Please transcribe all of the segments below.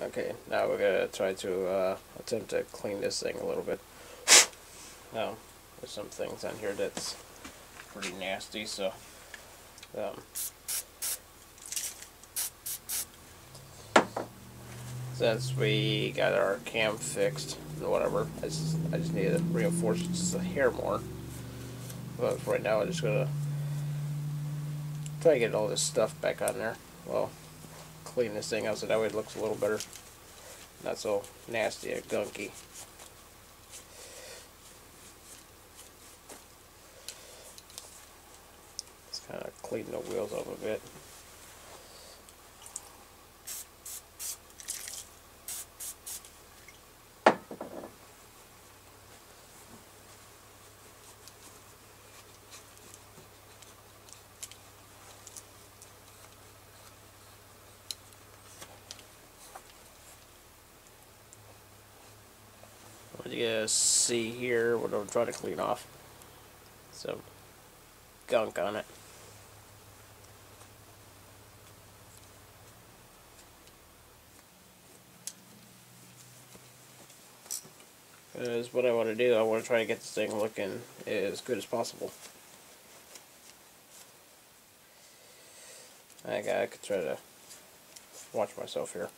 Okay, now we're gonna try to attempt to clean this thing a little bit. Now, there's some things on here that's pretty nasty, so um, since we got our cam fixed and whatever, I just need to reinforce it just a hair more. But for right now, I'm just gonna try to get all this stuff back on there. Well, clean this thing out so that way it looks a little better, not so nasty and gunky. Just kind of clean the wheels up a bit. What you guys see here, what I'm trying to clean off, some gunk on it. Is what I want to do. I want to try to get this thing looking as good as possible. I could try to watch myself here.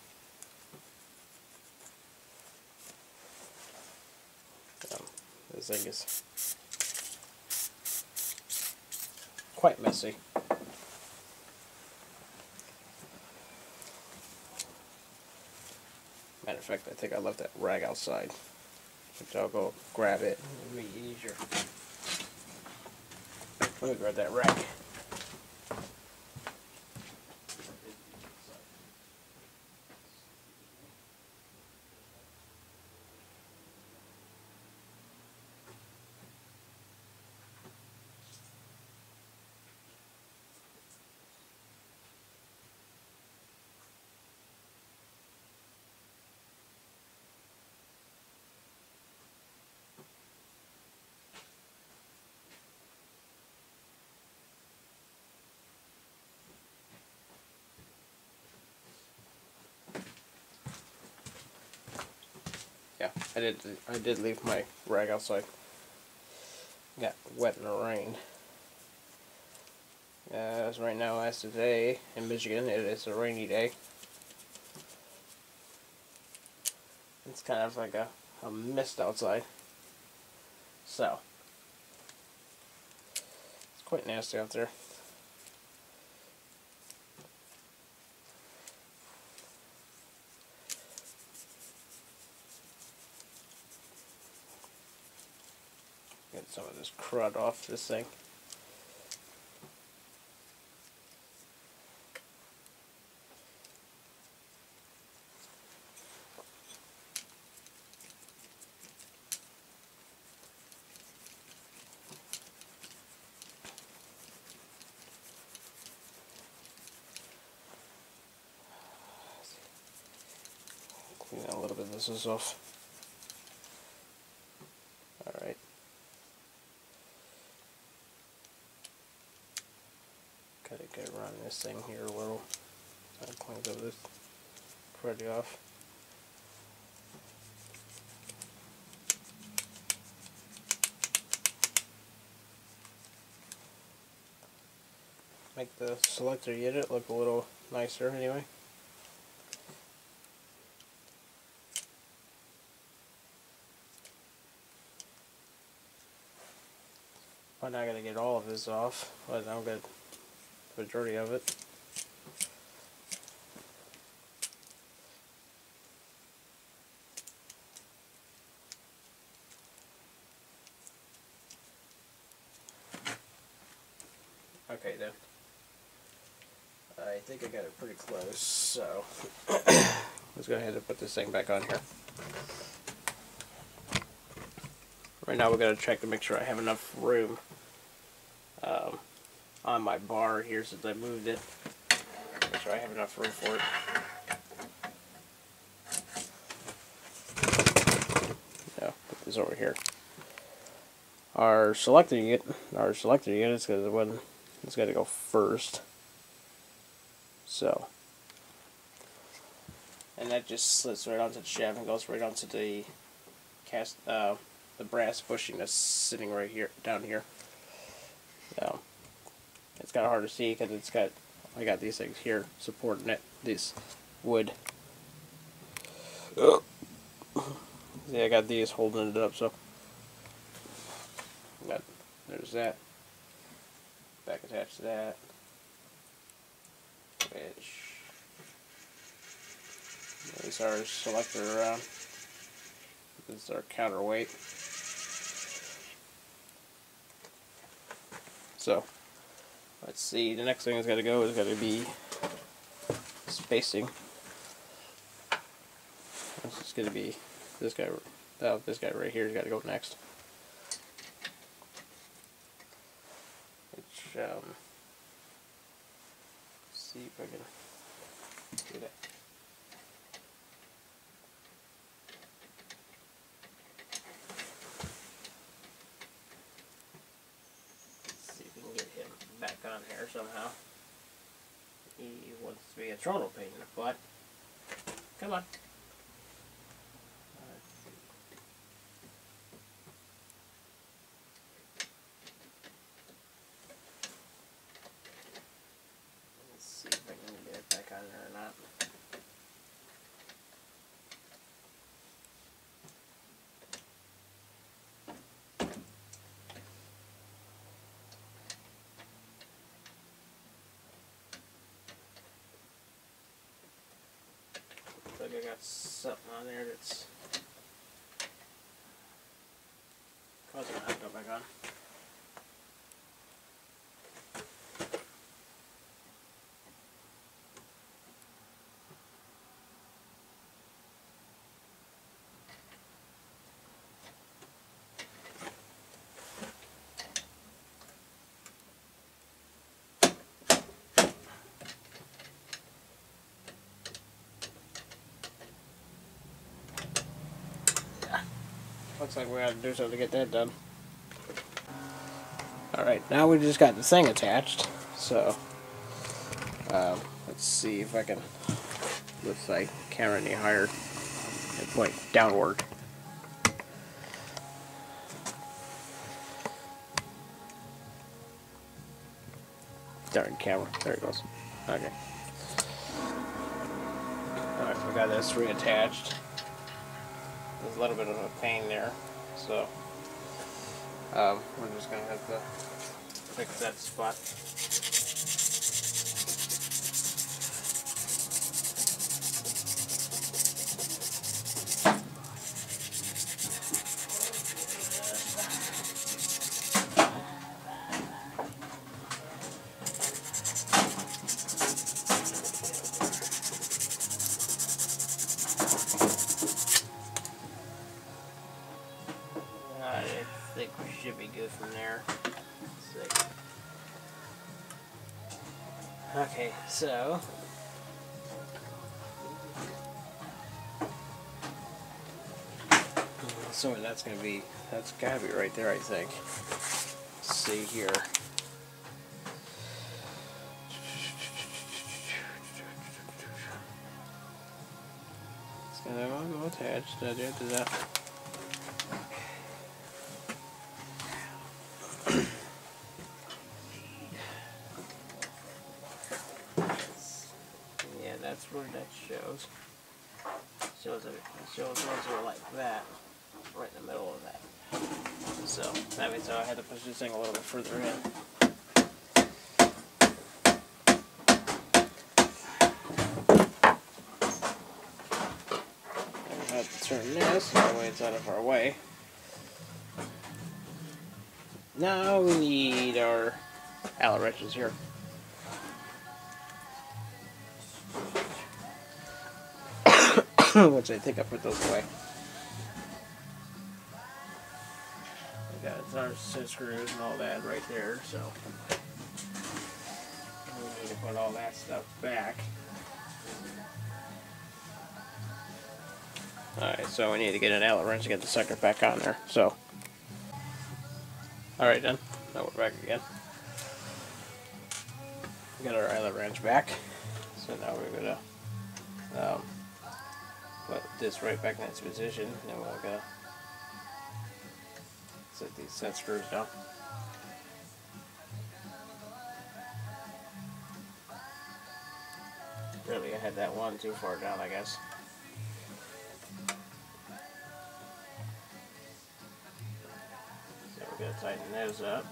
This thing is quite messy. Matter of fact, I think I left that rag outside. Which I'll go grab it. It'll be easier. Let me grab that rag. Yeah, I did leave my rag outside. Got wet in the rain. As right now, as today in Michigan, it is a rainy day. It's kind of like a mist outside. So, it's quite nasty out there. Get some of this crud off this thing. Clean a little bit of this off. Alright. Gotta get around this thing here a little. So I clean up this crud off. Make the selector unit look a little nicer anyway. I'm not going to get all of this off, but I'll get the majority of it. Okay then. I think I got it pretty close, so let's go ahead and put this thing back on here. Right now we're going to check to make sure I have enough room on my bar here since I moved it. Make sure I have enough room for it. Yeah, put this over here. Our selector unit is the one that's got to go first. So, and that just slits right onto the shaft and goes right onto the the brass bushing that's sitting right here, down here. So it's kind of hard to see because I got these things here supporting it, this wood. See, I got these holding it up, so there's that. Back attached to that. Which these are selector around. This is our counterweight. So let's see. The next thing that's got to go is got to be spacing. This is going to be this guy. Oh, this guy right here has got to go next. Which see if I can do that. Let's see if we can get him back on here somehow. He wants to be a throttle pain in the butt. Come on. Let's see if I can get it back on there or not. Looks like I got something on there that's causing it to go back on. Looks like we gotta do something to get that done. Alright, now we just got the thing attached, so let's see if I can lift the camera any higher and point downward. Darn camera, there it goes. Okay. Alright, we got this reattached. There's a little bit of a pain there, so we're just going to have to fix that spot. I think we should be good from there. Let's see. Okay, so that's gotta be right there, I think. Let's see here. It's gonna all go attached to that. That's where that shows. Shows ones that are like that, right in the middle of that. So that means I had to push this thing a little bit further in. And we have to turn this that way it's out of our way. Now we need our Allen wrenches here. Which I think I put those away. We got our screws and all that right there, so we need to put all that stuff back. Alright, so we need to get an Allen wrench to get the sucker back on there. So, alright then, now we're back again. We got our Allen wrench back, so now we're gonna this right back in its position, and then we're gonna set these set screws down. Really, I had that one too far down, I guess. So we're gonna tighten those up.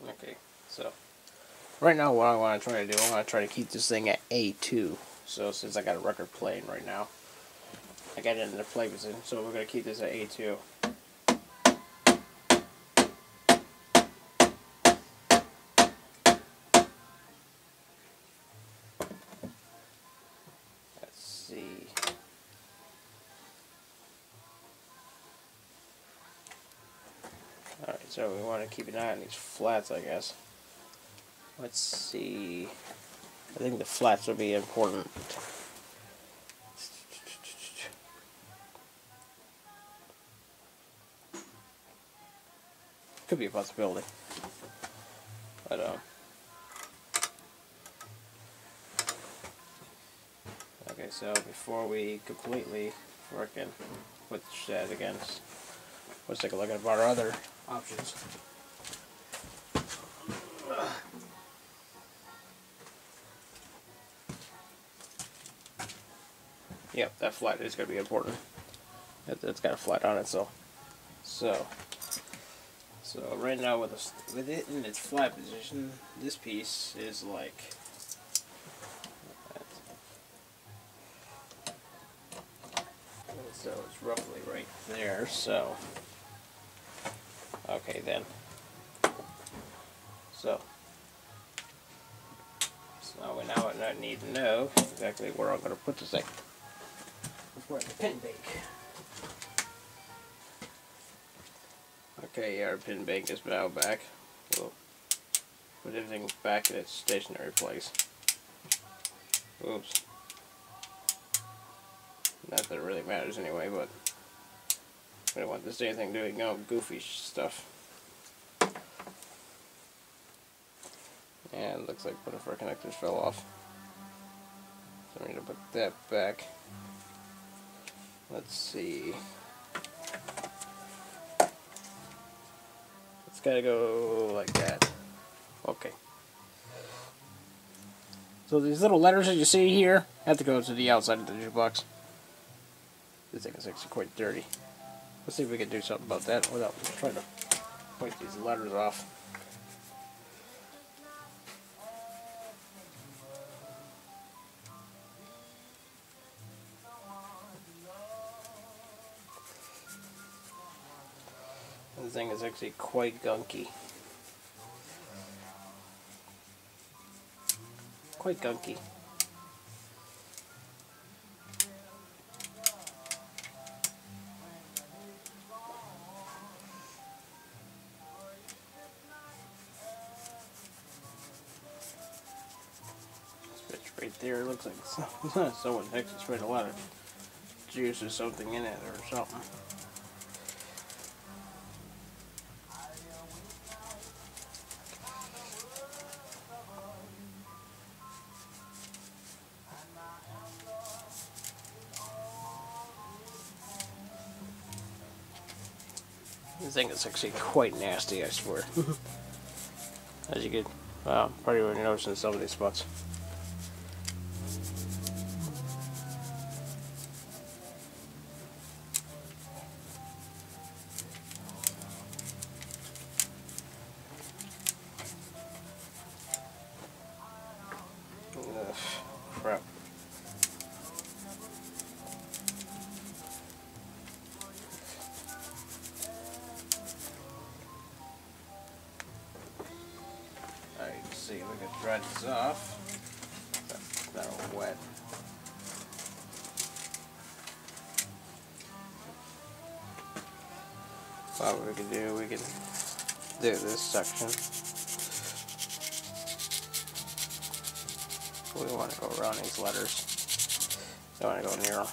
Okay, so right now what I want to try to do, I want to try to keep this thing at A2. So since I got a record playing right now, I got it in the play position, so we're going to keep this at A2. Let's see. Alright, so we want to keep an eye on these flats, I guess. Let's see. I think the flats will be important. Could be a possibility. But, okay, so before we completely frickin' put that against, let's take a look at our other options. Yep, that flat is going to be important. It's got a flat on it, so right now with it in its flat position, this piece is like so it's roughly right there. So okay then. So now I need to know exactly where I'm going to put this thing before I pin bake. Okay, our pin bank is now back. We'll put everything back in its stationary place. Oops. Not that it really matters anyway, but I don't want this anything doing goofy stuff. And looks like one of our connectors fell off. So I need to put that back. Let's see. It's gotta go like that. Okay. So these little letters that you see here have to go to the outside of the jukebox. This thing is actually quite dirty. Let's see if we can do something about that without trying to point these letters off. This thing is actually quite gunky. Quite gunky. This bitch right there looks like someone actually sprayed a lot of juice or something in it or something. This thing is actually quite nasty, I swear. As you could probably already notice in some of these spots. Ugh, crap. Alright, see if we can dry this off. That's not all wet. What we can do this section. We want to go around these letters. Don't want to go near them.